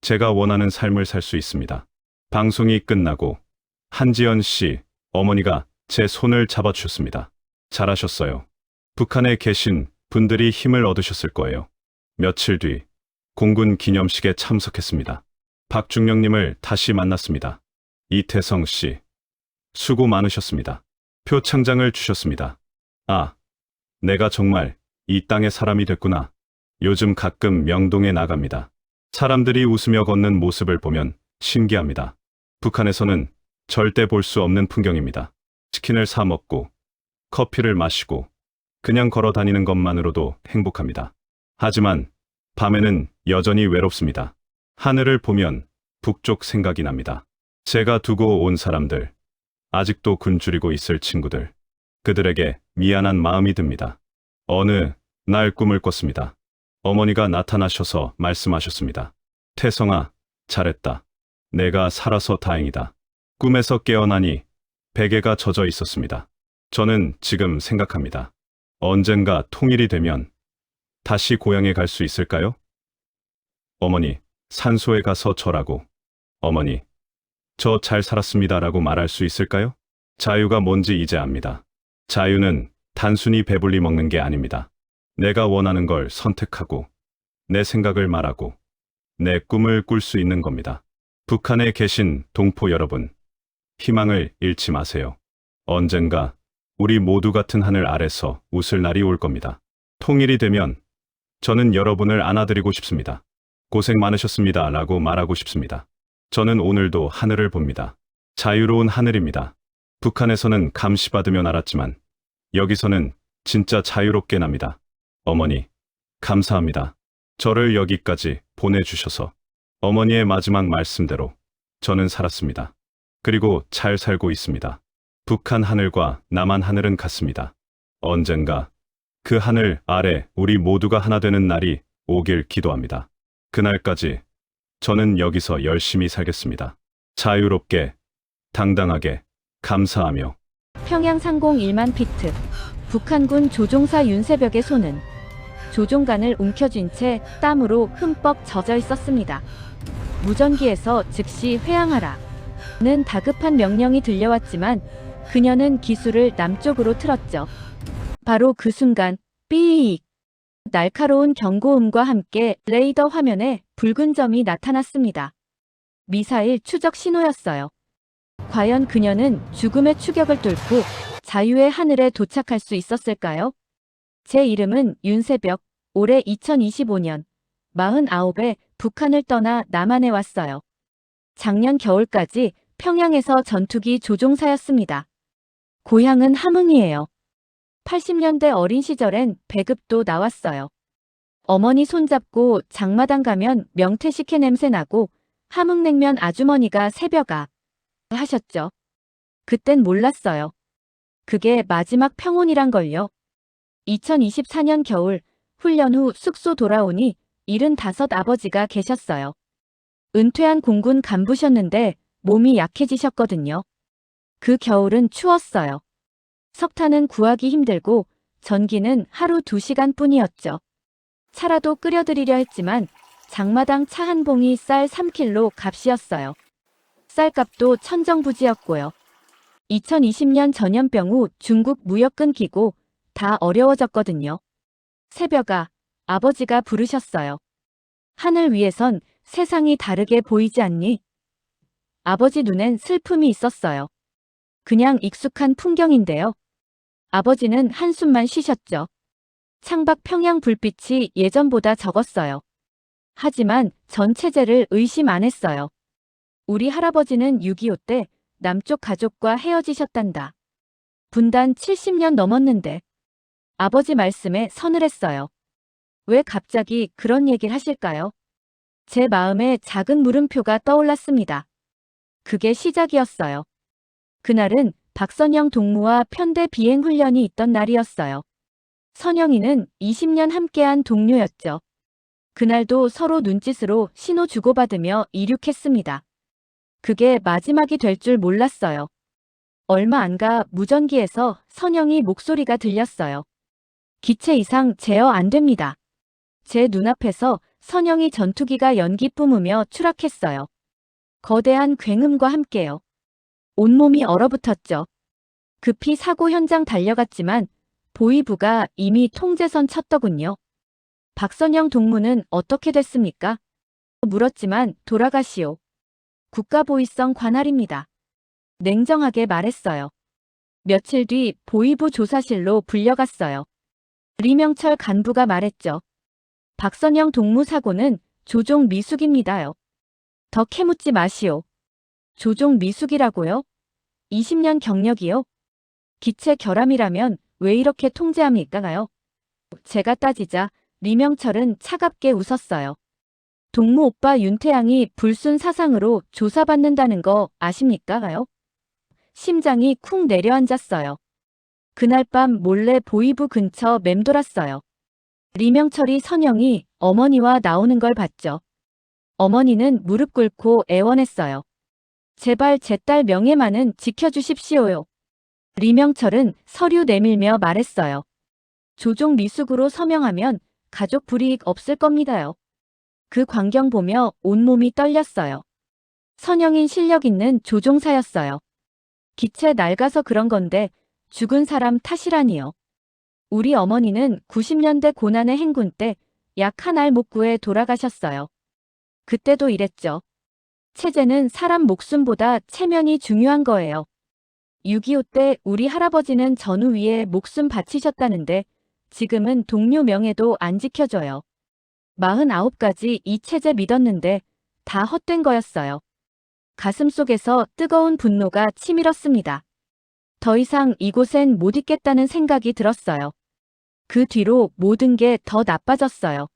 Speaker 1: 제가 원하는 삶을 살 수 있습니다. 방송이 끝나고 한지연 씨 어머니가 제 손을 잡아주셨습니다. 잘하셨어요. 북한에 계신 분들이 힘을 얻으셨을 거예요. 며칠 뒤 공군 기념식에 참석했습니다. 박중령님을 다시 만났습니다. 이태성 씨, 수고 많으셨습니다. 표창장을 주셨습니다. 아, 내가 정말 이 땅의 사람이 됐구나. 요즘 가끔 명동에 나갑니다. 사람들이 웃으며 걷는 모습을 보면 신기합니다. 북한에서는 절대 볼 수 없는 풍경입니다. 치킨을 사 먹고 커피를 마시고 그냥 걸어 다니는 것만으로도 행복합니다. 하지만 밤에는 여전히 외롭습니다. 하늘을 보면 북쪽 생각이 납니다. 제가 두고 온 사람들, 아직도 굶주리고 있을 친구들, 그들에게 미안한 마음이 듭니다. 어느 날 꿈을 꿨습니다. 어머니가 나타나셔서 말씀하셨습니다. 태성아, 잘했다. 내가 살아서 다행이다. 꿈에서 깨어나니 베개가 젖어 있었습니다. 저는 지금 생각합니다. 언젠가 통일이 되면 다시 고향에 갈 수 있을까요? 어머니, 산소에 가서 절하고 어머니, 저 잘 살았습니다라고 말할 수 있을까요? 자유가 뭔지 이제 압니다. 자유는 단순히 배불리 먹는 게 아닙니다. 내가 원하는 걸 선택하고 내 생각을 말하고 내 꿈을 꿀 수 있는 겁니다. 북한에 계신 동포 여러분, 희망을 잃지 마세요. 언젠가 우리 모두 같은 하늘 아래서 웃을 날이 올 겁니다. 통일이 되면 저는 여러분을 안아드리고 싶습니다. 고생 많으셨습니다 라고 말하고 싶습니다. 저는 오늘도 하늘을 봅니다. 자유로운 하늘입니다. 북한에서는 감시받으며 날았지만 여기서는 진짜 자유롭게 납니다. 어머니, 감사합니다. 저를 여기까지 보내주셔서 어머니의 마지막 말씀대로 저는 살았습니다. 그리고 잘 살고 있습니다. 북한 하늘과 남한 하늘은 같습니다. 언젠가 그 하늘 아래 우리 모두가 하나 되는 날이 오길 기도합니다. 그날까지 저는 여기서 열심히 살겠습니다. 자유롭게, 당당하게, 감사하며.
Speaker 6: 평양 상공 1만 피트. 북한군 조종사 윤새벽의 손은 조종관을 움켜쥔 채 땀으로 흠뻑 젖어 있었습니다. 무전기에서 즉시 회항하라 는 다급한 명령이 들려왔지만 그녀는 기술을 남쪽으로 틀었죠. 바로 그 순간 삐익! 날카로운 경고음과 함께 레이더 화면에 붉은 점이 나타났습니다. 미사일 추적 신호였어요. 과연 그녀는 죽음의 추격을 뚫고 자유의 하늘에 도착할 수 있었을까요? 제 이름은 윤새벽. 올해 2025년 49에 북한을 떠나 남한에 왔어요. 작년 겨울까지 평양에서 전투기 조종사였습니다. 고향은 함흥이에요. 80년대 어린 시절엔 배급도 나왔어요. 어머니 손잡고 장마당 가면 명태식혜 냄새 나고 함흥냉면 아주머니가 새벽아 하셨죠. 그땐 몰랐어요. 그게 마지막 평온이란 걸요. 2024년 겨울 훈련 후 숙소 돌아오니 75 아버지가 계셨어요. 은퇴한 공군 간부셨는데 몸이 약해지셨거든요. 그 겨울은 추웠어요. 석탄은 구하기 힘들고 전기는 하루 2시간 뿐이었죠. 차라도 끓여드리려 했지만 장마당 차 한 봉이 쌀 3킬로 값이었어요. 쌀값도 천정부지였고요. 2020년 전염병 후 중국 무역 끊기고 다 어려워졌거든요. 새벽아, 아버지가 부르셨어요. 하늘 위에선 세상이 다르게 보이지 않니? 아버지 눈엔 슬픔이 있었어요. 그냥 익숙한 풍경인데요. 아버지는 한숨만 쉬셨죠. 창밖 평양 불빛이 예전보다 적었어요. 하지만 전 체제를 의심 안 했어요. 우리 할아버지는 6.25 때 남쪽 가족과 헤어지셨단다. 분단 70년 넘었는데. 아버지 말씀에 서늘했어요. 왜 갑자기 그런 얘기를 하실까요? 제 마음에 작은 물음표가 떠올랐습니다. 그게 시작이었어요. 그날은 박선영 동무와 편대 비행 훈련이 있던 날이었어요. 선영이는 20년 함께한 동료였죠. 그날도 서로 눈짓으로 신호 주고받으며 이륙했습니다. 그게 마지막이 될 줄 몰랐어요. 얼마 안 가 무전기에서 선영이 목소리가 들렸어요. 기체 이상 제어 안 됩니다. 제 눈앞에서 선영이 전투기가 연기 뿜으며 추락했어요. 거대한 굉음과 함께요. 온몸이 얼어붙었죠. 급히 사고 현장 달려갔지만 보위부가 이미 통제선 쳤더군요. 박선영 동무는 어떻게 됐습니까? 물었지만 돌아가시오. 국가보위성 관할입니다. 냉정하게 말했어요. 며칠 뒤 보위부 조사실로 불려갔어요. 리명철 간부가 말했죠. 박선영 동무 사고는 조종 미숙입니다요. 더 캐묻지 마시오. 조종 미숙이라고요? 20년 경력이요? 기체 결함이라면 왜 이렇게 통제합니까요? 제가 따지자 리명철은 차갑게 웃었어요. 동무 오빠 윤태양이 불순 사상으로 조사받는다는 거 아십니까요? 심장이 쿵 내려앉았어요. 그날 밤 몰래 보위부 근처 맴돌았어요. 리명철이 선영이 어머니와 나오는 걸 봤죠. 어머니는 무릎 꿇고 애원했어요. 제발 제 딸 명예만은 지켜주십시오요. 리명철은 서류 내밀며 말했어요. 조종 미숙으로 서명하면 가족 불이익 없을 겁니다요. 그 광경 보며 온몸이 떨렸어요. 선영인 실력 있는 조종사였어요. 기체 낡아서 그런 건데 죽은 사람 탓이라니요. 우리 어머니는 90년대 고난의 행군 때 약 한 알 못 구해 돌아가셨어요. 그때도 이랬죠. 체제는 사람 목숨보다 체면이 중요한 거예요. 6.25 때 우리 할아버지는 전우 위에 목숨 바치셨다는데 지금은 동료 명예도 안 지켜줘요. 49까지 이 체제 믿었는데 다 헛된 거였어요. 가슴속에서 뜨거운 분노가 치밀었습니다. 더 이상 이곳엔 못 있겠다는 생각이 들었어요. 그 뒤로 모든 게 더 나빠졌어요.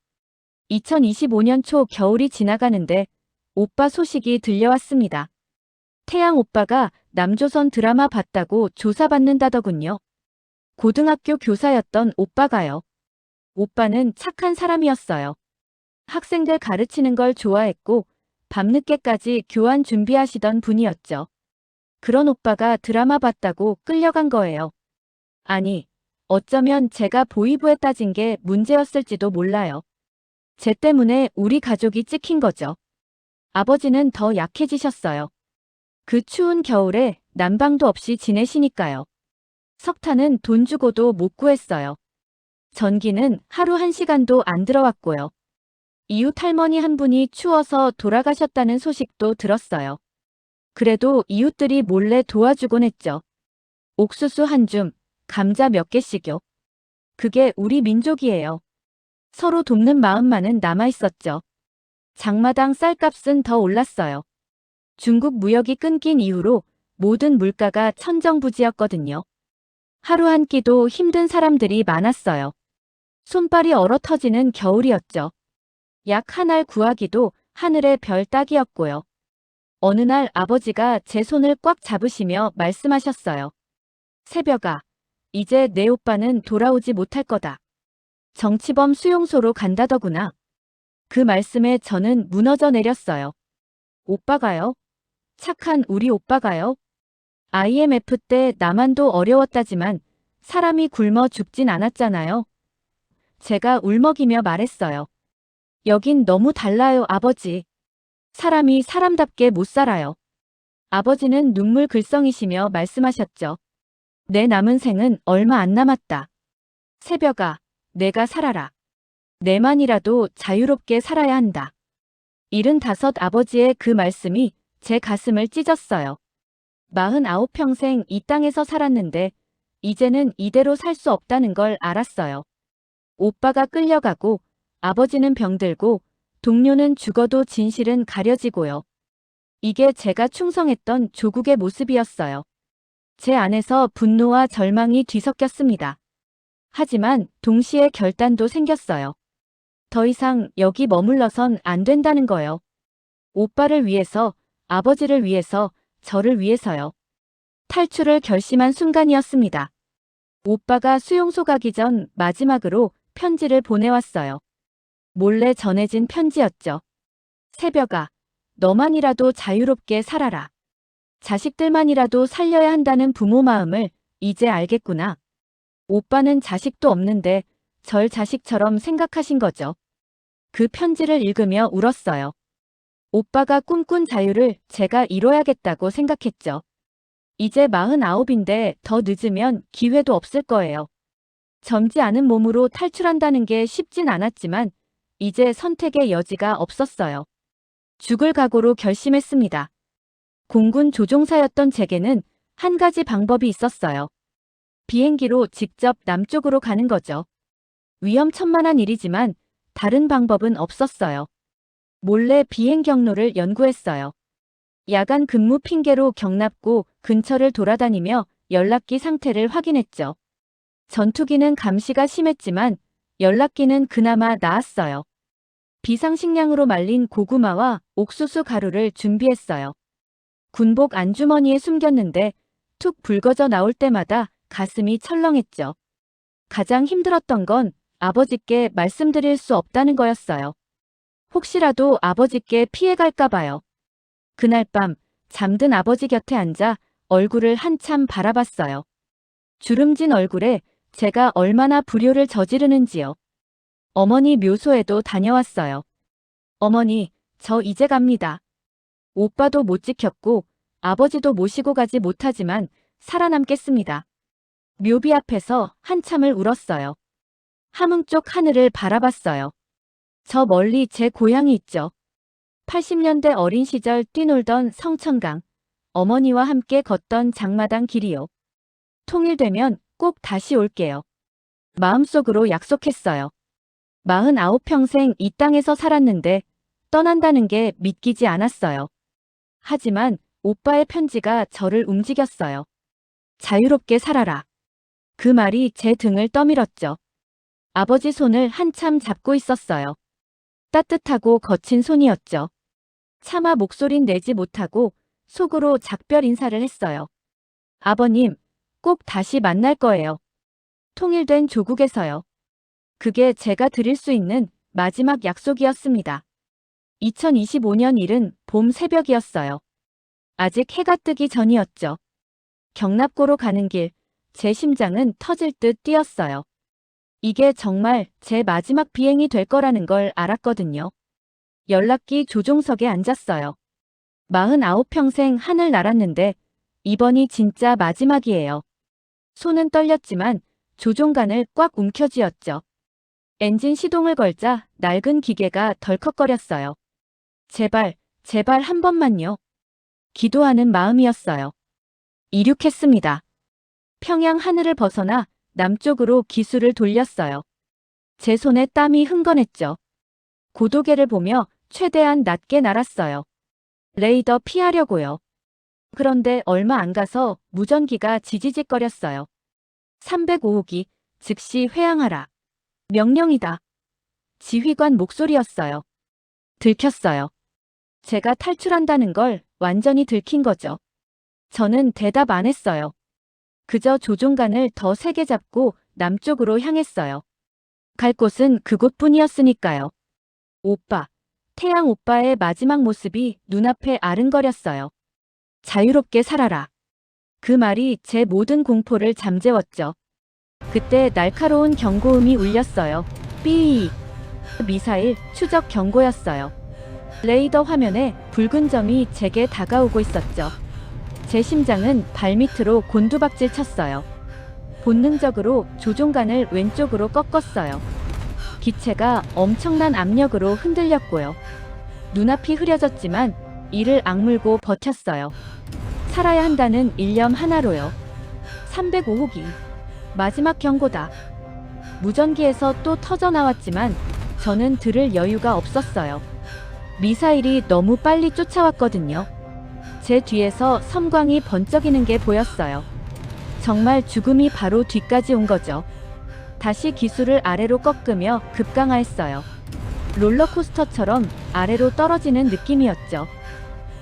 Speaker 6: 2025년 초 겨울이 지나가는데 오빠 소식이 들려왔습니다. 태양 오빠가 남조선 드라마 봤다고 조사받는다더군요. 고등학교 교사였던 오빠가요. 오빠는 착한 사람이었어요. 학생들 가르치는 걸 좋아했고 밤늦게까지 교환 준비하시던 분이었죠. 그런 오빠가 드라마 봤다고 끌려간 거예요. 아니, 어쩌면 제가 보위부에 따진 게 문제였을지도 몰라요. 쟤 때문에 우리 가족이 찍힌 거죠. 아버지는 더 약해지셨어요. 그 추운 겨울에 난방도 없이 지내시니까요. 석탄은 돈 주고도 못 구했어요. 전기는 하루 1시간도 안 들어왔고요. 이웃 할머니 한 분이 추워서 돌아가셨다는 소식도 들었어요. 그래도 이웃들이 몰래 도와주곤 했죠. 옥수수 한 줌, 감자 몇 개씩요. 그게 우리 민족이에요. 서로 돕는 마음만은 남아있었죠. 장마당 쌀값은 더 올랐어요. 중국 무역이 끊긴 이후로 모든 물가가 천정부지였거든요. 하루 한 끼도 힘든 사람들이 많았어요. 손발이 얼어 터지는 겨울이었죠. 약 한 알 구하기도 하늘의 별 따기였고요. 어느 날 아버지가 제 손을 꽉 잡으시며 말씀하셨어요. 새벽아, 이제 내 오빠는 돌아오지 못할 거다. 정치범 수용소로 간다더구나. 그 말씀에 저는 무너져 내렸어요. 오빠가요? 착한 우리 오빠가요? IMF 때 나만도 어려웠다지만 사람이 굶어 죽진 않았잖아요. 제가 울먹이며 말했어요. 여긴 너무 달라요, 아버지. 사람이 사람답게 못 살아요. 아버지는 눈물 글썽이시며 말씀하셨죠. 내 남은 생은 얼마 안 남았다. 새벽아, 내가 살아라. 내만이라도 자유롭게 살아야 한다. 75 아버지의 그 말씀이 제 가슴을 찢었어요. 49평생 이 땅에서 살았는데 이제는 이대로 살 수 없다는 걸 알았어요. 오빠가 끌려가고 아버지는 병들고 동료는 죽어도 진실은 가려지고요. 이게 제가 충성했던 조국의 모습이었어요. 제 안에서 분노와 절망이 뒤섞였습니다. 하지만 동시에 결단도 생겼어요. 더 이상 여기 머물러선 안 된다는 거요. 오빠를 위해서, 아버지를 위해서, 저를 위해서요. 탈출을 결심한 순간이었습니다. 오빠가 수용소 가기 전 마지막으로 편지를 보내왔어요. 몰래 전해진 편지였죠. 새벽아, 너만이라도 자유롭게 살아라. 자식들만이라도 살려야 한다는 부모 마음을 이제 알겠구나. 오빠는 자식도 없는데 절 자식처럼 생각하신 거죠. 그 편지를 읽으며 울었어요. 오빠가 꿈꾼 자유를 제가 이뤄야겠다고 생각했죠. 이제 49인데 더 늦으면 기회도 없을 거예요. 젊지 않은 몸으로 탈출한다는 게 쉽진 않았지만 이제 선택의 여지가 없었어요. 죽을 각오로 결심했습니다. 공군 조종사였던 제게는 한 가지 방법이 있었어요. 비행기로 직접 남쪽으로 가는 거죠. 위험천만한 일이지만 다른 방법은 없었어요. 몰래 비행 경로를 연구했어요. 야간 근무 핑계로 경납고 근처를 돌아다니며 연락기 상태를 확인했죠. 전투기는 감시가 심했지만 연락기는 그나마 나았어요. 비상식량으로 말린 고구마와 옥수수 가루를 준비했어요. 군복 안주머니에 숨겼는데 툭 붉어져 나올 때마다 가슴이 철렁했죠. 가장 힘들었던 건 아버지께 말씀드릴 수 없다는 거였어요. 혹시라도 아버지께 피해갈까 봐요. 그날 밤 잠든 아버지 곁에 앉아 얼굴을 한참 바라봤어요. 주름진 얼굴에 제가 얼마나 불효를 저지르는지요. 어머니 묘소에도 다녀왔어요. 어머니, 저 이제 갑니다. 오빠도 못 지켰고 아버지도 모시고 가지 못하지만 살아남겠습니다. 묘비 앞에서 한참을 울었어요. 함흥 쪽 하늘을 바라봤어요. 저 멀리 제 고향이 있죠. 80년대 어린 시절 뛰놀던 성천강, 어머니와 함께 걷던 장마당 길이요. 통일되면 꼭 다시 올게요. 마음속으로 약속했어요. 49평생 이 땅에서 살았는데 떠난다는 게 믿기지 않았어요. 하지만 오빠의 편지가 저를 움직였어요. 자유롭게 살아라. 그 말이 제 등을 떠밀었죠. 아버지 손을 한참 잡고 있었어요. 따뜻하고 거친 손이었죠. 차마 목소린 내지 못하고 속으로 작별 인사를 했어요. 아버님, 꼭 다시 만날 거예요. 통일된 조국에서요. 그게 제가 드릴 수 있는 마지막 약속이었습니다. 2025년 1은 봄 새벽이었어요. 아직 해가 뜨기 전이었죠. 경납고로 가는 길, 제 심장은 터질 듯 뛰었어요. 이게 정말 제 마지막 비행이 될 거라는 걸 알았거든요. 연락기 조종석에 앉았어요. 49평생 하늘 날았는데 이번이 진짜 마지막이에요. 손은 떨렸지만 조종관을 꽉 움켜쥐었죠. 엔진 시동을 걸자 낡은 기계가 덜컥거렸어요. 제발, 제발 한 번만요. 기도하는 마음이었어요. 이륙했습니다. 평양 하늘을 벗어나 남쪽으로 기수를 돌렸어요. 제 손에 땀이 흥건했죠. 고도계를 보며 최대한 낮게 날았어요. 레이더 피하려고요. 그런데 얼마 안 가서 무전기가 지지직거렸어요. 305호기, 즉시 회항하라. 명령이다. 지휘관 목소리였어요. 들켰어요. 제가 탈출한다는 걸 완전히 들킨 거죠. 저는 대답 안 했어요. 그저 조종관을 더 세게 잡고 남쪽으로 향했어요. 갈 곳은 그곳뿐이었으니까요. 오빠, 태양 오빠의 마지막 모습이 눈앞에 아른거렸어요. 자유롭게 살아라. 그 말이 제 모든 공포를 잠재웠죠. 그때 날카로운 경고음이 울렸어요. 삐. 미사일 추적 경고였어요. 레이더 화면에 붉은 점이 제게 다가오고 있었죠. 제 심장은 발밑으로 곤두박질 쳤어요. 본능적으로 조종간을 왼쪽으로 꺾었어요. 기체가 엄청난 압력으로 흔들렸고요. 눈앞이 흐려졌지만 이를 악물고 버텼어요. 살아야 한다는 일념 하나로요. 305호기. 마지막 경고다. 무전기에서 또 터져 나왔지만 저는 들을 여유가 없었어요. 미사일이 너무 빨리 쫓아왔거든요. 제 뒤에서 섬광이 번쩍이는 게 보였어요. 정말 죽음이 바로 뒤까지 온 거죠. 다시 기술을 아래로 꺾으며 급강하했어요. 롤러코스터처럼 아래로 떨어지는 느낌이었죠.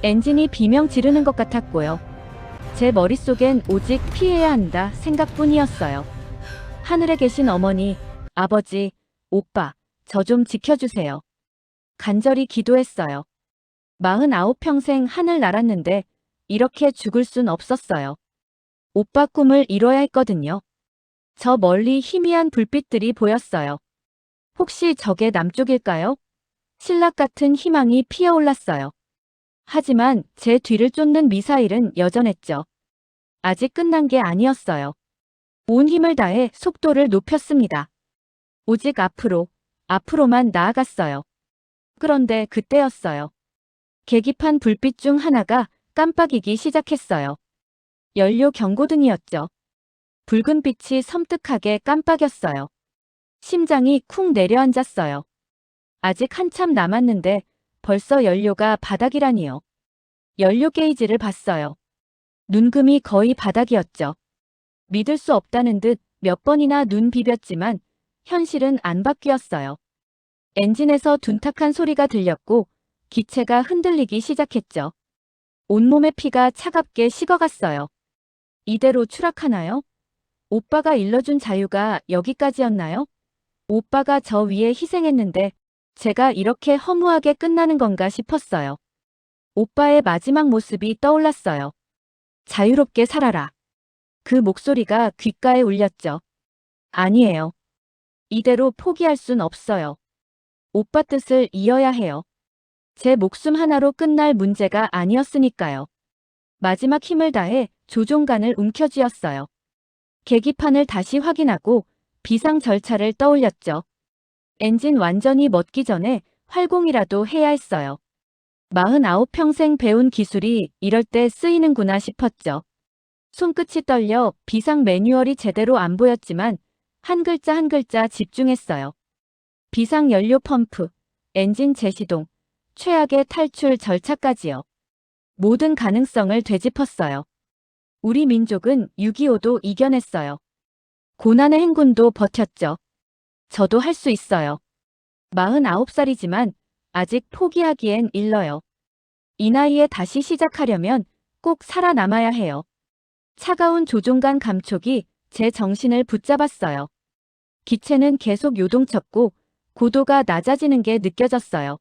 Speaker 6: 엔진이 비명 지르는 것 같았고요. 제 머릿속엔 오직 피해야 한다 생각뿐이었어요. 하늘에 계신 어머니, 아버지, 오빠, 저 좀 지켜주세요. 간절히 기도했어요. 49평생 하늘 날았는데 이렇게 죽을 순 없었어요. 오빠 꿈을 이뤄야 했거든요. 저 멀리 희미한 불빛들이 보였어요. 혹시 저게 남쪽일까요? 신락 같은 희망이 피어올랐어요. 하지만 제 뒤를 쫓는 미사일은 여전했죠. 아직 끝난 게 아니었어요. 온 힘을 다해 속도를 높였습니다. 오직 앞으로만 나아갔어요. 그런데 그때였어요. 계기판 불빛 중 하나가 깜빡이기 시작했어요. 연료 경고등이었죠. 붉은 빛이 섬뜩하게 깜빡였어요. 심장이 쿵 내려앉았어요. 아직 한참 남았는데 벌써 연료가 바닥이라니요. 연료 게이지를 봤어요. 눈금이 거의 바닥이었죠. 믿을 수 없다는 듯 몇 번이나 눈 비볐지만 현실은 안 바뀌었어요. 엔진에서 둔탁한 소리가 들렸고 기체가 흔들리기 시작했죠. 온몸의 피가 차갑게 식어갔어요. 이대로 추락하나요? 오빠가 일러준 자유가 여기까지였나요? 오빠가 저 위에 희생했는데 제가 이렇게 허무하게 끝나는 건가 싶었어요. 오빠의 마지막 모습이 떠올랐어요. 자유롭게 살아라. 그 목소리가 귓가에 울렸죠. 아니에요. 이대로 포기할 순 없어요. 오빠 뜻을 이어야 해요. 제 목숨 하나로 끝날 문제가 아니었으니까요. 마지막 힘을 다해 조종간을 움켜쥐었어요. 계기판을 다시 확인하고 비상 절차를 떠올렸죠. 엔진 완전히 멎기 전에 활공이라도 해야 했어요. 49평생 배운 기술이 이럴 때 쓰이는구나 싶었죠. 손끝이 떨려 비상 매뉴얼이 제대로 안 보였지만 한 글자 한 글자 집중했어요. 비상 연료 펌프, 엔진 재시동, 최악의 탈출 절차까지요. 모든 가능성을 되짚었어요. 우리 민족은 6.25도 이겨냈어요. 고난의 행군도 버텼죠. 저도 할 수 있어요. 49살이지만 아직 포기하기엔 일러요. 이 나이에 다시 시작하려면 꼭 살아남아야 해요. 차가운 조종간 감촉이 제 정신을 붙잡았어요. 기체는 계속 요동쳤고 고도가 낮아지는 게 느껴졌어요.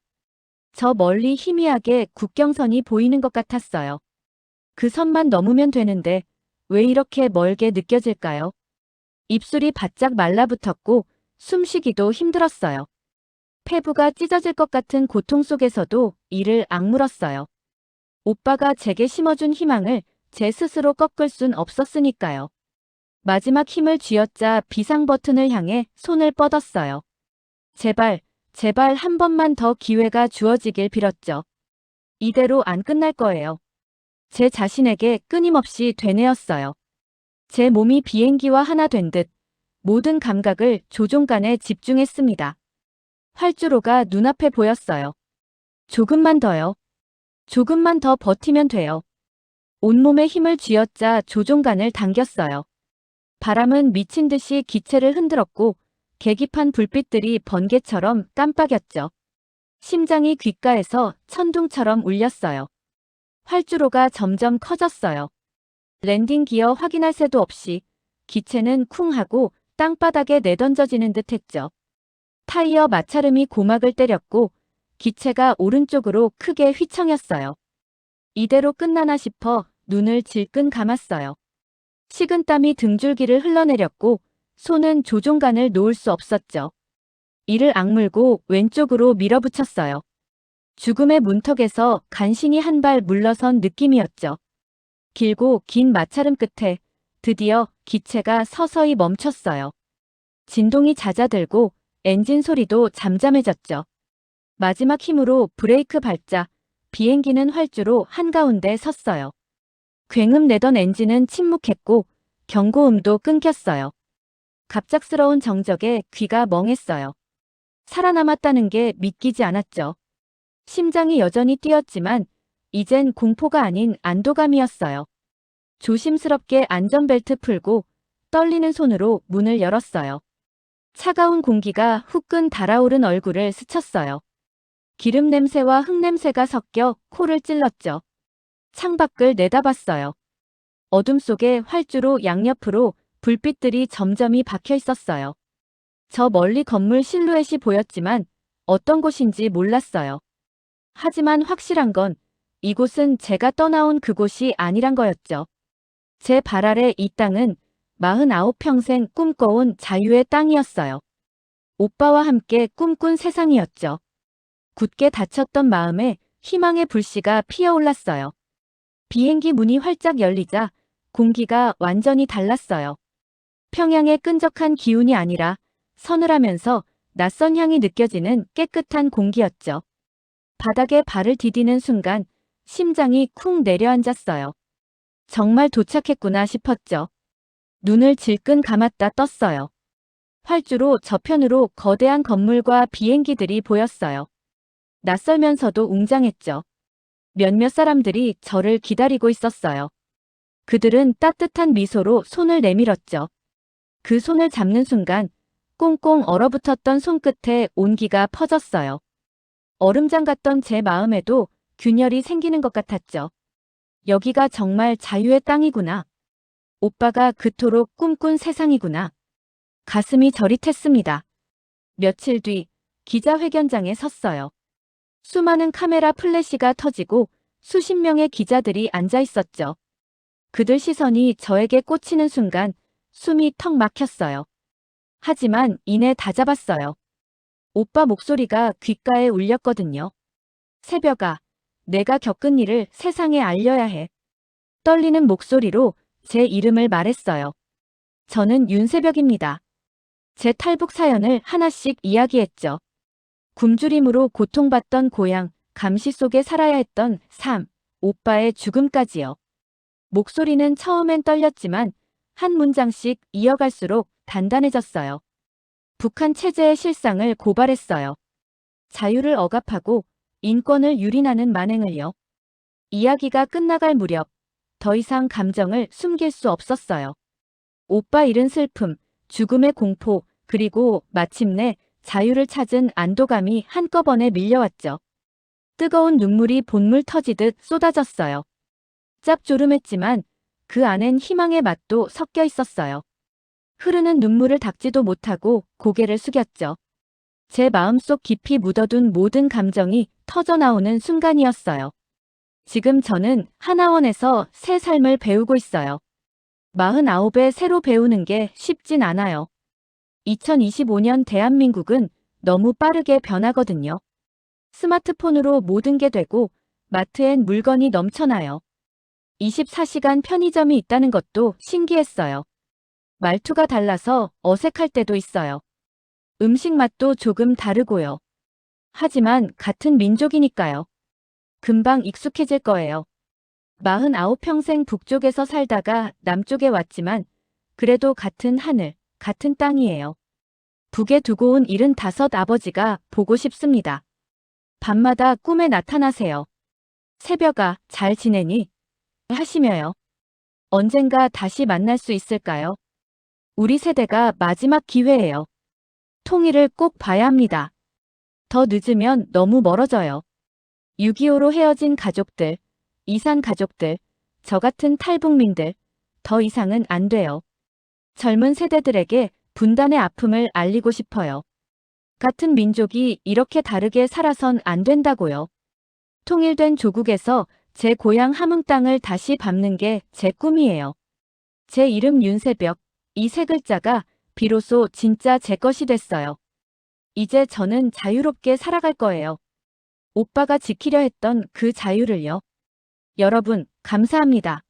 Speaker 6: 저 멀리 희미하게 국경선이 보이는 것 같았어요. 그 선만 넘으면 되는데 왜 이렇게 멀게 느껴질까요? 입술이 바짝 말라붙었고 숨쉬기도 힘들었어요. 폐부가 찢어질 것 같은 고통 속에서도 이를 악물었어요. 오빠가 제게 심어준 희망을 제 스스로 꺾을 순 없었으니까요. 마지막 힘을 쥐어짜 비상 버튼을 향해 손을 뻗었어요. 제발 한 번만 더 기회가 주어지길 빌었죠. 이대로 안 끝날 거예요. 제 자신에게 끊임없이 되뇌었어요. 제 몸이 비행기와 하나 된 듯 모든 감각을 조종간에 집중했습니다. 활주로가 눈앞에 보였어요. 조금만 더요. 조금만 더 버티면 돼요. 온몸에 힘을 쥐어짜 조종간을 당겼어요. 바람은 미친 듯이 기체를 흔들었고 계기판 불빛들이 번개처럼 깜빡였죠. 심장이 귓가에서 천둥처럼 울렸어요. 활주로가 점점 커졌어요. 랜딩 기어 확인할 새도 없이 기체는 쿵 하고 땅바닥에 내던져지는 듯 했죠. 타이어 마찰음이 고막을 때렸고 기체가 오른쪽으로 크게 휘청였어요. 이대로 끝나나 싶어 눈을 질끈 감았어요. 식은땀이 등줄기를 흘러내렸고 손은 조종간을 놓을 수 없었죠. 이를 악물고 왼쪽으로 밀어붙였어요. 죽음의 문턱에서 간신히 한 발 물러선 느낌이었죠. 길고 긴 마찰음 끝에 드디어 기체가 서서히 멈췄어요. 진동이 잦아들고 엔진 소리도 잠잠해졌죠. 마지막 힘으로 브레이크 밟자 비행기는 활주로 한가운데 섰어요. 굉음 내던 엔진은 침묵했고 경고음도 끊겼어요. 갑작스러운 정적에 귀가 멍했어요. 살아남았다는 게 믿기지 않았죠. 심장이 여전히 뛰었지만 이젠 공포가 아닌 안도감이었어요. 조심스럽게 안전벨트 풀고 떨리는 손으로 문을 열었어요. 차가운 공기가 후끈 달아오른 얼굴을 스쳤어요. 기름 냄새와 흙 냄새가 섞여 코를 찔렀죠. 창밖을 내다봤어요. 어둠 속에 활주로 양옆으로 불빛들이 점점이 박혀 있었어요. 저 멀리 건물 실루엣이 보였지만 어떤 곳인지 몰랐어요. 하지만 확실한 건 이곳은 제가 떠나온 그곳이 아니란 거였죠. 제 발 아래 이 땅은 49평생 꿈꿔온 자유의 땅이었어요. 오빠와 함께 꿈꾼 세상이었죠. 굳게 닫혔던 마음에 희망의 불씨가 피어올랐어요. 비행기 문이 활짝 열리자 공기가 완전히 달랐어요. 평양의 끈적한 기운이 아니라 서늘하면서 낯선 향이 느껴지는 깨끗한 공기였죠. 바닥에 발을 디디는 순간 심장이 쿵 내려앉았어요. 정말 도착했구나 싶었죠. 눈을 질끈 감았다 떴어요. 활주로 저편으로 거대한 건물과 비행기들이 보였어요. 낯설면서도 웅장했죠. 몇몇 사람들이 저를 기다리고 있었어요. 그들은 따뜻한 미소로 손을 내밀었죠. 그 손을 잡는 순간 꽁꽁 얼어붙었던 손끝에 온기가 퍼졌어요. 얼음장 같던 제 마음에도 균열이 생기는 것 같았죠. 여기가 정말 자유의 땅이구나. 오빠가 그토록 꿈꾼 세상이구나. 가슴이 저릿했습니다. 며칠 뒤 기자회견장에 섰어요. 수많은 카메라 플래시가 터지고 수십 명의 기자들이 앉아 있었죠. 그들 시선이 저에게 꽂히는 순간 숨이 턱 막혔어요. 하지만 이내 다잡았어요. 오빠 목소리가 귓가에 울렸거든요. 새벽아, 내가 겪은 일을 세상에 알려야 해. 떨리는 목소리로 제 이름을 말했어요. 저는 윤새벽입니다. 제 탈북 사연을 하나씩 이야기했죠. 굶주림으로 고통받던 고향, 감시 속에 살아야 했던 삶, 오빠의 죽음까지요. 목소리는 처음엔 떨렸지만 한 문장씩 이어갈수록 단단해졌어요. 북한 체제의 실상을 고발했어요. 자유를 억압하고 인권을 유린하는 만행을요. 이야기가 끝나갈 무렵 더 이상 감정을 숨길 수 없었어요. 오빠 잃은 슬픔, 죽음의 공포, 그리고 마침내 자유를 찾은 안도감이 한꺼번에 밀려왔죠. 뜨거운 눈물이 본물 터지듯 쏟아졌어요. 짭조름했지만 그 안엔 희망의 맛도 섞여 있었어요. 흐르는 눈물을 닦지도 못하고 고개를 숙였죠. 제 마음속 깊이 묻어둔 모든 감정이 터져나오는 순간이었어요. 지금 저는 하나원에서 새 삶을 배우고 있어요. 49에 새로 배우는 게 쉽진 않아요. 2025년 대한민국은 너무 빠르게 변하거든요. 스마트폰으로 모든 게 되고 마트엔 물건이 넘쳐나요. 24시간 편의점이 있다는 것도 신기했어요. 말투가 달라서 어색할 때도 있어요. 음식 맛도 조금 다르고요. 하지만 같은 민족이니까요. 금방 익숙해질 거예요. 49평생 북쪽에서 살다가 남쪽에 왔지만 그래도 같은 하늘, 같은 땅이에요. 북에 두고 온 75 아버지가 보고 싶습니다. 밤마다 꿈에 나타나세요. 새벽아, 잘 지내니? 하시며요. 언젠가 다시 만날 수 있을까요? 우리 세대가 마지막 기회예요. 통일을 꼭 봐야 합니다. 더 늦으면 너무 멀어져요. 6.25로 헤어진 가족들, 이산 가족들, 저 같은 탈북민들, 더 이상은 안 돼요. 젊은 세대들에게 분단의 아픔을 알리고 싶어요. 같은 민족이 이렇게 다르게 살아선 안 된다고요. 통일된 조국에서 제 고향 함흥 땅을 다시 밟는 게 제 꿈이에요. 제 이름 윤새벽, 이 세 글자가 비로소 진짜 제 것이 됐어요. 이제 저는 자유롭게 살아갈 거예요. 오빠가 지키려 했던 그 자유를요. 여러분, 감사합니다.